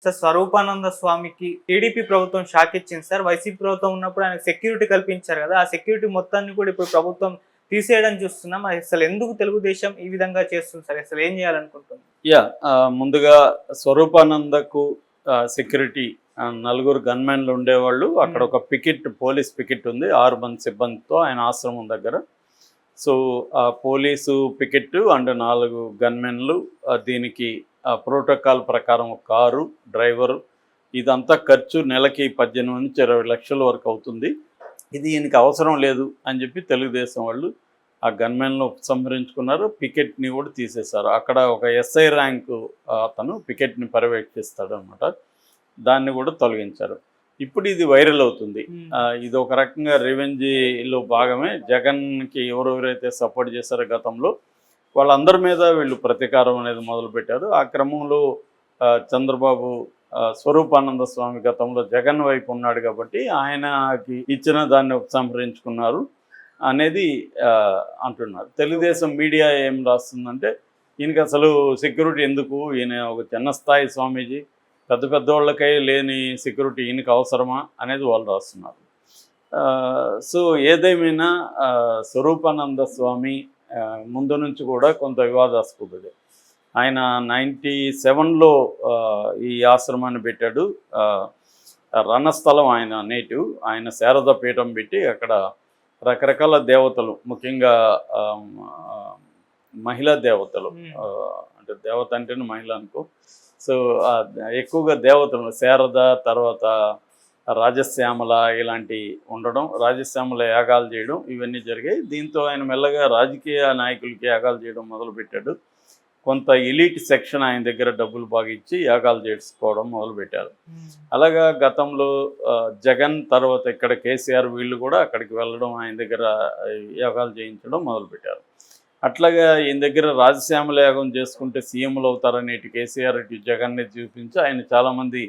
Sir Swaroopananda స్వామికి TDP ప్రభుత్వం shock ఇచ్చింది సార్. వైసీపీ ప్రభుత్వం ఉన్నప్పుడు ఆయనకు సెక్యూరిటీ కల్పించారు కదా, ఆ సెక్యూరిటీ మొత్తాన్ని కూడా ఇప్పుడు ప్రభుత్వం తీసేయడం చూస్తున్నాం. అసలు ఎందుకు తెలుగుదేశం ఈ విధంగా చేస్తుంది సార్? అసలు ఏం చేయాలనుకుంటుంది? ముందుగా స్వరూపానందకు సెక్యూరిటీ నలుగురు గన్మెన్లు ఉండేవాళ్ళు. అక్కడ ఒక పోలీస్ పికెట్ ఉంది 6 మంది సిబ్బందితో ఆయన ఆశ్రమం దగ్గర. సో ఆ పోలీసు పికెట్ అండ్ 4 గన్మెన్లు, దీనికి ప్రోటోకాల్ ప్రకారం ఒక కారు, డ్రైవరు, ఇదంతా ఖర్చు నెలకి 18 నుంచి 20 లక్షల వరకు అవుతుంది. ఇది ఈయనకి అవసరం లేదు అని చెప్పి తెలుగుదేశం వాళ్ళు ఆ గన్మెన్లు ఉపసంహరించుకున్నారు. పికెట్ని కూడా తీసేశారు. అక్కడ ఒక ఎస్ఐ ర్యాంకు అతను పికెట్ని పర్యవేక్షిస్తాడు అనమాట, దాన్ని కూడా తొలగించారు. ఇప్పుడు ఇది వైరల్ అవుతుంది. ఇది ఒక రకంగా రివెంజ్లో భాగమే. జగన్కి ఎవరెవరైతే సపోర్ట్ చేశారో గతంలో వాళ్ళందరి మీద వీళ్ళు ప్రతీకారం అనేది మొదలుపెట్టారు. ఆ క్రమంలో చంద్రబాబు స్వరూపానంద స్వామి గతంలో జగన్ వైపు ఉన్నాడు కాబట్టి ఆయనకి ఇచ్చిన దాన్ని ఉపసంహరించుకున్నారు అనేది అంటున్నారు. తెలుగుదేశం మీడియా ఏం రాస్తుందంటే ఈయనకి అసలు సెక్యూరిటీ ఎందుకు, ఈయన ఒక చిన్న స్థాయి స్వామీజీ, పెద్ద పెద్దోళ్ళకై లేని సెక్యూరిటీ ఈయనకి అవసరమా అనేది వాళ్ళు రాస్తున్నారు. సో ఏదేమైనా స్వరూపానంద స్వామి ముందు నుంచి కూడా కొంత వివాదాస్పదుడే. ఆయన 97లో ఈ ఆశ్రమాన్ని పెట్టాడు. రణస్థలం ఆయన నేటివ్. ఆయన శారద పీఠం పెట్టి అక్కడ రకరకాల దేవతలు, ముఖ్యంగా మహిళా దేవతలు, అంటే దేవత అంటేనే మహిళ అనుకో. సో ఎక్కువగా దేవతలు శారద, తర్వాత రాజశ్యామల ఇలాంటి ఉండడం, రాజశ్యామల యాగాలు చేయడం ఇవన్నీ జరిగాయి. దీంతో ఆయన మెల్లగా రాజకీయ నాయకులకి యాగాలు చేయడం మొదలుపెట్టాడు. కొంత ఎలీట్ సెక్షన్ ఆయన దగ్గర డబ్బులు బాగా ఇచ్చి యాగాలు చేసుకోవడం మొదలుపెట్టారు. అలాగా గతంలో జగన్ తర్వాత ఇక్కడ కేసీఆర్ వీళ్ళు కూడా అక్కడికి వెళ్ళడం, ఆయన దగ్గర యాగాలు చేయించడం మొదలుపెట్టారు. అట్లాగా ఈయన దగ్గర రాజశ్యామల యాగం చేసుకుంటే సీఎంలు అవుతారనేటి కేసీఆర్ జగన్ని చూపించి ఆయన చాలామంది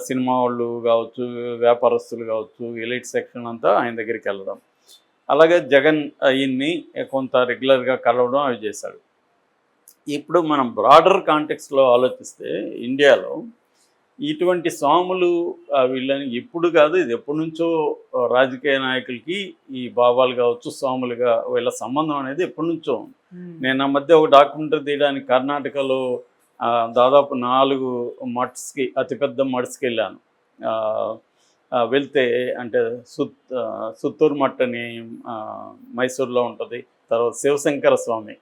సినిమా వాళ్ళు కావచ్చు, వ్యాపారస్తులు కావచ్చు, ఎలైట్ సెక్షన్ అంతా ఆయన దగ్గరికి వెళ్ళడం, అలాగే జగన్ ఈయన్ని కొంత రెగ్యులర్గా కలవడం అవి చేశాడు. ఇప్పుడు మనం బ్రాడర్ కాంటెక్స్లో ఆలోచిస్తే ఇండియాలో ఇటువంటి స్వాములు వీళ్ళని ఎప్పుడు కాదు, ఇది ఎప్పటి నుంచో రాజకీయ నాయకులకి ఈ బాబాలు కావచ్చు, స్వాములుగా వీళ్ళ సంబంధం అనేది ఎప్పటి నుంచో ఉంది. నేను ఆ మధ్య ఒక డాక్యుమెంటరీ తీయడానికి కర్ణాటకలో దాదాపు 4 మఠ్స్కి, అతిపెద్ద మఠ్స్కి వెళ్ళాను. వెళ్తే అంటే సుత్తూరు మఠ్ అని మైసూర్లో ఉంటుంది, తర్వాత శివశంకర స్వామి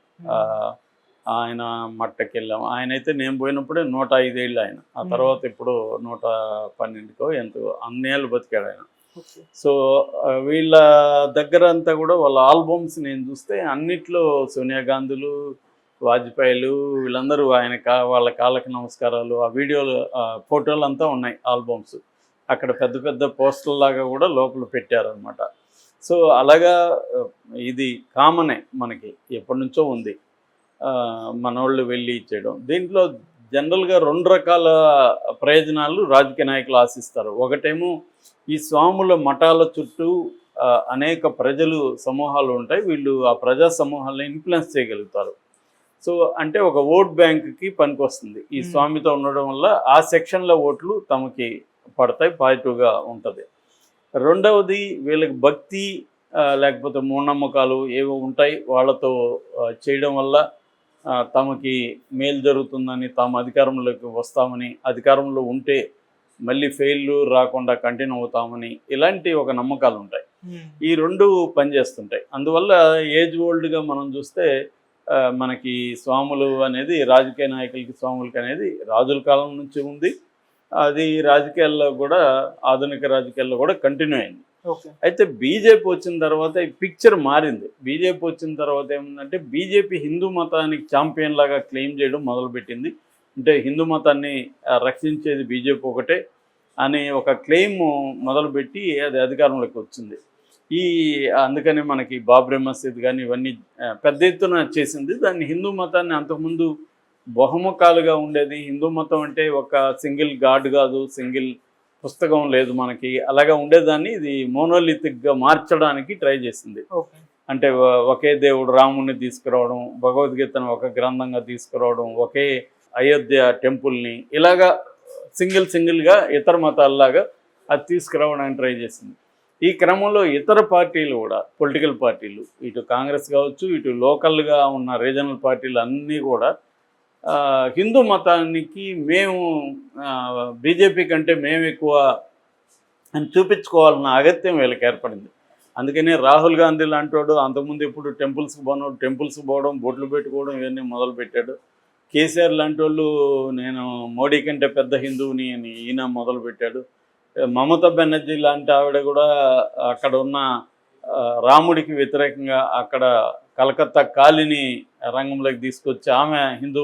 ఆయన మట్టకి వెళ్ళాము. ఆయన అయితే నేను పోయినప్పుడే 105 ఏళ్ళు ఆయన. ఆ తర్వాత ఇప్పుడు 112కో ఎంతో అన్నేళ్ళు బతికాడు ఆయన. సో వీళ్ళ దగ్గర అంతా కూడా వాళ్ళ ఆల్బమ్స్ నేను చూస్తే అన్నిట్లో సోనియా గాంధీలు, వాజ్పేయిలు వీళ్ళందరూ ఆయన వాళ్ళ కాళ్ళకి నమస్కారాలు, ఆ వీడియోలు, ఫోటోలు అంతా ఉన్నాయి ఆల్బమ్స్. అక్కడ పెద్ద పెద్ద పోస్టర్లాగా కూడా లోపల పెట్టారనమాట. సో అలాగా ఇది కామనే, మనకి ఎప్పటి నుంచో ఉంది మనోళ్ళు వెళ్ళి ఇచ్చేయడం. దీంట్లో జనరల్గా 2 రకాల ప్రయోజనాలు రాజకీయ నాయకులు ఆశిస్తారు. ఒకటేమో ఈ స్వాముల మఠాల చుట్టూ అనేక ప్రజలు సమూహాలు ఉంటాయి, వీళ్ళు ఆ ప్రజా సమూహాలను ఇన్ఫ్లుయెన్స్ చేయగలుగుతారు. సో అంటే ఒక ఓట్ బ్యాంక్కి పనికొస్తుంది ఈ స్వామితో ఉండడం వల్ల. ఆ సెక్షన్లో ఓట్లు తమకి పడతాయి, పాజిటివ్గా ఉంటుంది. రెండవది వీళ్ళకి భక్తి లేకపోతే మూఢనమ్మకాలు ఏవో ఉంటాయి, వాళ్ళతో చేయడం వల్ల తమకి మేలు జరుగుతుందని, తాము అధికారంలోకి వస్తామని, అధికారంలో ఉంటే మళ్ళీ ఫెయిల్ రాకుండా కంటిన్యూ అవుతామని, ఇలాంటి ఒక నమ్మకాలు ఉంటాయి. ఈ 2 పనిచేస్తుంటాయి. అందువల్ల ఏజ్ ఓల్డ్గా మనం చూస్తే మనకి స్వాములు అనేది రాజకీయ నాయకులకి, స్వాములకి అనేది రాజుల కాలం నుంచి ఉంది. అది రాజకీయాల్లో కూడా, ఆధునిక రాజకీయాల్లో కూడా కంటిన్యూ అయింది. అయితే బీజేపీ వచ్చిన తర్వాత ఈ పిక్చర్ మారింది. బీజేపీ వచ్చిన తర్వాత ఏముందంటే బీజేపీ హిందూ మతానికి ఛాంపియన్ లాగా క్లెయిమ్ చేయడం మొదలుపెట్టింది. అంటే హిందూ మతాన్ని రక్షించేది బీజేపీ ఒకటే అనే ఒక క్లెయిమ్ మొదలుపెట్టి అది అధికారంలోకి వచ్చింది. అందుకని మనకి బాబ్రీ మసీద్ కానీ ఇవన్నీ పెద్ద ఎత్తున చేసింది. దాన్ని హిందూ మతాన్ని అంతకుముందు బహుముఖాలుగా ఉండేది. హిందూ మతం అంటే ఒక సింగిల్ గాడ్ కాదు, సింగిల్ పుస్తకం లేదు మనకి, అలాగా ఉండేదాన్ని ఇది మోనోలిథిక్గా మార్చడానికి ట్రై చేసింది. అంటే ఒకే దేవుడు రాముడిని తీసుకురావడం, భగవద్గీతను ఒక గ్రంథంగా తీసుకురావడం, ఒకే అయోధ్య టెంపుల్ని ఇలాగా సింగిల్గా ఇతర మతాల్లాగా అది తీసుకురావడానికి ట్రై చేసింది. ఈ క్రమంలో ఇతర పార్టీలు కూడా, పొలిటికల్ పార్టీలు, ఇటు కాంగ్రెస్ కావచ్చు, ఇటు లోకల్గా ఉన్న రీజనల్ పార్టీలు అన్నీ కూడా హిందూ మతానికి మేము బీజేపీ కంటే మేము ఎక్కువ అని చూపించుకోవాలన్న అగత్యం వీళ్ళకి ఏర్పడింది. అందుకనే రాహుల్ గాంధీ లాంటి అంతకుముందు ఇప్పుడు టెంపుల్స్కి పోవడం, బొట్లు పెట్టుకోవడం ఇవన్నీ మొదలుపెట్టాడు. కేసీఆర్ లాంటి వాళ్ళు నేను మోడీ కంటే పెద్ద హిందువుని అని ఈయన మొదలుపెట్టాడు. మమతా బెనర్జీ లాంటి ఆవిడ కూడా అక్కడ ఉన్న రాముడికి వ్యతిరేకంగా అక్కడ కలకత్తా కాలిని రంగంలోకి తీసుకొచ్చి ఆమె హిందూ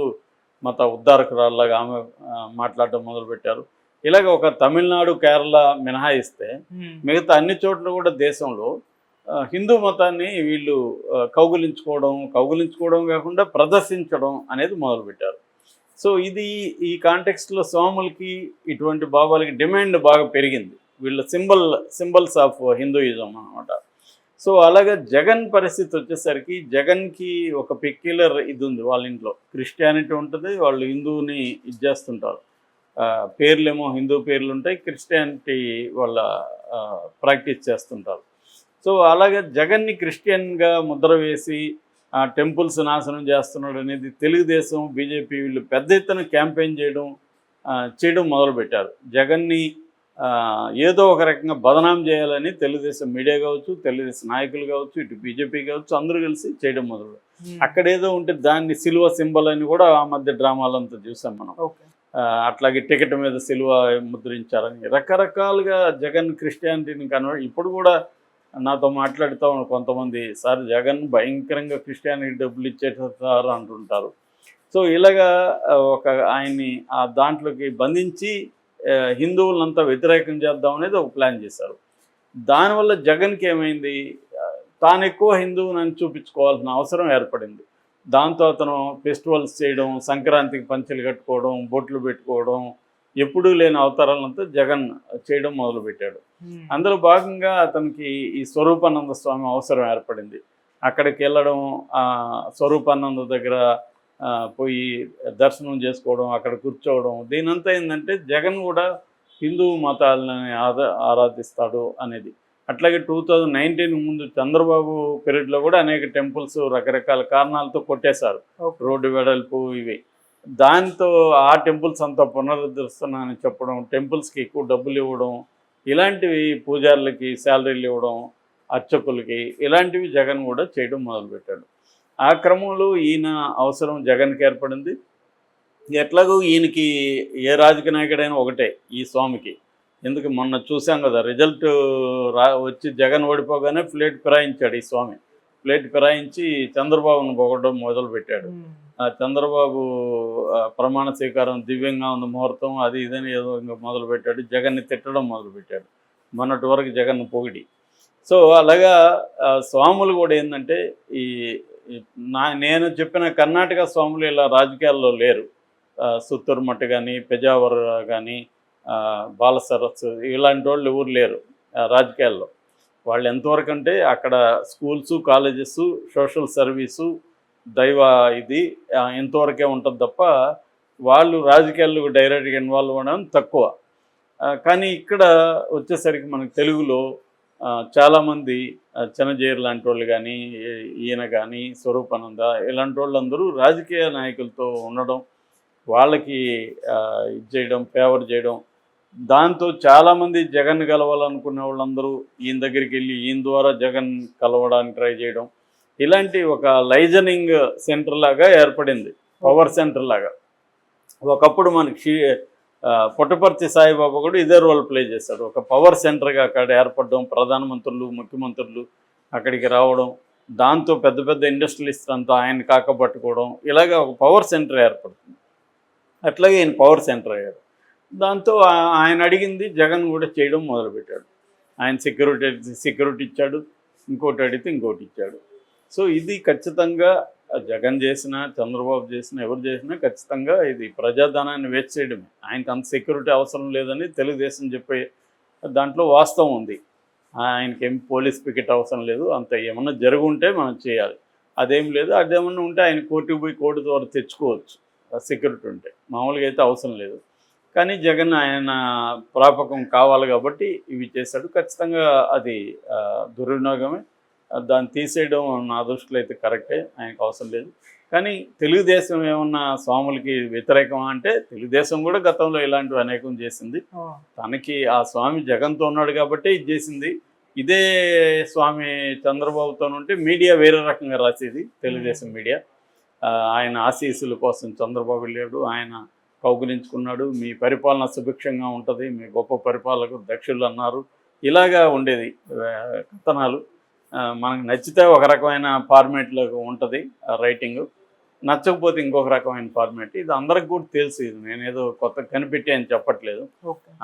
మత ఉద్ధారకురాల్లాగా ఆమె మాట్లాడటం మొదలుపెట్టారు. ఇలాగ ఒక తమిళనాడు, కేరళ మినహాయిస్తే మిగతా అన్ని చోట్ల కూడా దేశంలో హిందూ మతాన్ని వీళ్ళు కౌగులించుకోవడం కాకుండా ప్రదర్శించడం అనేది మొదలుపెట్టారు. సో ఇది ఈ కాంటెక్స్ట్లో స్వాములకి ఇటువంటి భావాలకి డిమాండ్ బాగా పెరిగింది. వీళ్ళ సింబల్స్ ఆఫ్ హిందూయిజం అన్నమాట. సో అలాగే జగన్ పరిస్థితి వచ్చేసరికి జగన్కి ఒక పెక్యులర్ ఇది ఉంది. వాళ్ళ ఇంట్లో క్రిస్టియానిటీ ఉంటుంది, వాళ్ళు హిందూని ఇది చేస్తుంటారు. పేర్లేమో హిందూ పేర్లు ఉంటాయి, క్రిస్టియానిటీ వాళ్ళ ప్రాక్టీస్ చేస్తుంటారు. సో అలాగే జగన్ని క్రిస్టియన్గా ముద్ర వేసి టెంపుల్స్ నాశనం చేస్తున్నాడు అనేది తెలుగుదేశం, బీజేపీ వీళ్ళు పెద్ద ఎత్తున క్యాంపెయిన్ చేయడం మొదలుపెట్టారు. జగన్ని ఏదో ఒక రకంగా బదనాం చేయాలని తెలుగుదేశం మీడియా కావచ్చు, తెలుగుదేశం నాయకులు కావచ్చు, ఇటు బీజేపీ కావచ్చు, అందరూ కలిసి చేయడం మొదలు. అక్కడేదో ఉంటే దాన్ని సిలువ సింబల్ అని కూడా ఆ మధ్య డ్రామాలంతా చూసాం మనం. అట్లాగే టికెట్ మీద సిలువ ముద్రించారని రకరకాలుగా జగన్ క్రిస్టియానిటీని ఇప్పుడు కూడా నాతో మాట్లాడుతూ కొంతమంది, సార్ జగన్ భయంకరంగా క్రిస్టియానిటీ డబ్బులు ఇచ్చేసారు అంటుంటారు. సో ఇలాగా ఒక ఆయన్ని ఆ దాంట్లోకి బంధించి హిందువులంతా వ్యతిరేకం చేద్దాం అనేది ఒక ప్లాన్ చేశారు. దానివల్ల జగన్కి ఏమైంది, తాను ఎక్కువ హిందువునని చూపించుకోవాల్సిన అవసరం ఏర్పడింది. దాంతో అతను ఫెస్టివల్స్ చేయడం, సంక్రాంతికి పంచెలు కట్టుకోవడం, బొట్లు పెట్టుకోవడం, ఎప్పుడూ లేని అవతారాలంతా జగన్ చేయడం మొదలుపెట్టాడు. అందులో భాగంగా అతనికి ఈ స్వరూపానంద స్వామి అవసరం ఏర్పడింది. అక్కడికి వెళ్ళడం, స్వరూపానంద దగ్గర పోయి దర్శనం చేసుకోవడం, అక్కడ కూర్చోవడం, దీనంతా ఏంటంటే జగన్ కూడా హిందూ మతాలని ఆరాధిస్తాడు అనేది. అట్లాగే 2019 ముందు చంద్రబాబు పీరియడ్లో కూడా అనేక టెంపుల్స్ రకరకాల కారణాలతో కొట్టేశారు, రోడ్డు వెడల్పు ఇవి. దాంతో ఆ టెంపుల్స్ అంతా పునరుద్ధరిస్తున్నానని చెప్పడం, టెంపుల్స్కి ఎక్కువ డబ్బులు ఇవ్వడం, ఇలాంటివి పూజారులకి శాలరీలు ఇవ్వడం, అర్చకులకి, ఇలాంటివి జగన్ కూడా చేయడం మొదలుపెట్టాడు. ఆ క్రమంలో ఈయన అవసరం జగన్కి ఏర్పడింది. ఎట్లాగో ఈయనకి ఏ రాజకీయ నాయకుడైనా ఒకటే ఈ స్వామికి. ఎందుకు మొన్న చూసాం కదా, రిజల్ట్ వచ్చి జగన్ ఓడిపోగానే ప్లేట్ ఫిరాయించాడు ఈ స్వామి. ప్లేట్ ఫిరాయించి చంద్రబాబును పొగడం మొదలుపెట్టాడు. చంద్రబాబు ప్రమాణ స్వీకారం దివ్యంగా ఉంది, ముహూర్తం అది ఇదని ఏదో ఇంకా మొదలుపెట్టాడు. జగన్ని తిట్టడం మొదలుపెట్టాడు, మొన్నటి వరకు జగన్ను పొగిడి. సో అలాగా స్వాములు కూడా ఏంటంటే నేను చెప్పిన కర్ణాటక స్వాములు ఇలా రాజకీయాల్లో లేరు. సుత్తూరు మట్టు కానీ, పెజావర్ కానీ, బాలసరస్ ఇలాంటి వాళ్ళు ఎవరు లేరు రాజకీయాల్లో. వాళ్ళు ఎంతవరకు అంటే అక్కడ స్కూల్స్, కాలేజెస్, సోషల్ సర్వీసు, దైవ ఇది ఎంతవరకే ఉంటుంది తప్ప వాళ్ళు రాజకీయాల్లో డైరెక్ట్గా ఇన్వాల్వ్ అవ్వడం తక్కువ. కానీ ఇక్కడ వచ్చేసరికి మనకు తెలుగులో చాలామంది చిన్నజీరు లాంటి వాళ్ళు కానీ, ఈయన కానీ, స్వరూపానంద ఇలాంటి వాళ్ళందరూ రాజకీయ నాయకులతో ఉండడం, వాళ్ళకి ఇది చేయడం, ఫేవర్ చేయడం, దాంతో చాలామంది జగన్ కలవాలనుకునే వాళ్ళందరూ ఈయన దగ్గరికి వెళ్ళి ఈయన ద్వారా జగన్ కలవడానికి ట్రై చేయడం, ఇలాంటి ఒక లైజనింగ్ సెంటర్ లాగా ఏర్పడింది, పవర్ సెంటర్ లాగా. ఒకప్పుడు మనకి పుట్టపర్తి సాయిబాబా కూడా ఇదే రోల్ ప్లే చేశాడు. ఒక పవర్ సెంటర్గా అక్కడ ఏర్పడడం, ప్రధానమంత్రులు, ముఖ్యమంత్రులు అక్కడికి రావడం, దాంతో పెద్ద పెద్ద ఇండస్ట్రియలిస్ట్ అంతా ఆయన కాకపట్టుకోవడం, ఇలాగ ఒక పవర్ సెంటర్ ఏర్పడుతుంది. అట్లాగే ఈయన పవర్ సెంటర్ అయ్యాడు. దాంతో ఆయన అడిగింది జగన్ కూడా చేయడం మొదలుపెట్టాడు. ఆయన సెక్యూరిటీ ఇచ్చాడు, ఇంకోటి అడిగితే ఇంకోటి ఇచ్చాడు. సో ఇది ఖచ్చితంగా జగన్ చేసినా, చంద్రబాబు చేసినా, ఎవరు చేసినా ఖచ్చితంగా ఇది ప్రజాధనాన్ని వేస్ట్ చేయడమే. ఆయనకు అంత సెక్యూరిటీ అవసరం లేదని తెలుగుదేశం చెప్పే దాంట్లో వాస్తవం ఉంది. ఆయనకేం పోలీస్ పికెట్ అవసరం లేదు, అంత ఏమన్నా జరుగుంటే మనం చేయాలి, అదేం లేదు. అదేమన్నా ఉంటే ఆయన కోర్టుకు పోయి కోర్టు ద్వారా తెచ్చుకోవచ్చు సెక్యూరిటీ ఉంటే, మామూలుగా అయితే అవసరం లేదు. కానీ జగన్ ఆయన ప్రాపకం కావాలి కాబట్టి ఇవి చేశాడు. ఖచ్చితంగా అది దుర్వినియోగమే. దాన్ని తీసేయడం నా దృష్టిలో అయితే కరెక్టే, ఆయనకు అవసరం లేదు. కానీ తెలుగుదేశం ఏమన్నా స్వాములకి వ్యతిరేకం అంటే తెలుగుదేశం కూడా గతంలో ఇలాంటివి అనేకం చేసింది. తనకి ఆ స్వామి జగన్తో ఉన్నాడు కాబట్టి ఇది చేసింది. ఇదే స్వామి చంద్రబాబుతో ఉంటే మీడియా వేరే రకంగా రాసేది, తెలుగుదేశం మీడియా. ఆయన ఆశీస్సుల కోసం చంద్రబాబు వెళ్ళాడు, ఆయన కౌగులించుకున్నాడు, మీ పరిపాలన సుభిక్షంగా ఉంటుంది, మీ గొప్ప పరిపాలకులు దక్షులు అన్నారు, ఇలాగా ఉండేది కథనాలు. మనకు నచ్చితే ఒక రకమైన ఫార్మేట్లో ఉంటుంది రైటింగ్, నచ్చకపోతే ఇంకొక రకమైన ఫార్మేట్. ఇది అందరికి కూడా తెలుసు, ఇది నేనేదో కొత్త కనిపెట్టి అని చెప్పట్లేదు,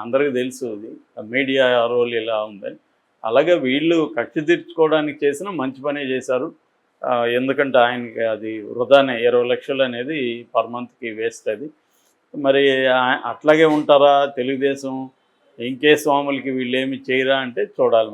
అందరికీ తెలుసు ఇది మీడియా రోల్ ఇలా ఉందని. అలాగే వీళ్ళు కక్ష తీర్చుకోవడానికి చేసిన మంచి పనే చేశారు. ఎందుకంటే ఆయనకి అది వృధానే, 20 లక్షలు అనేది పర్ మంత్కి వేస్ట్ అది. మరి అట్లాగే ఉంటారా తెలుగుదేశం? ఇంకే స్వాములకి వీళ్ళు ఏమి చేయరా అంటే చూడాలి మరి.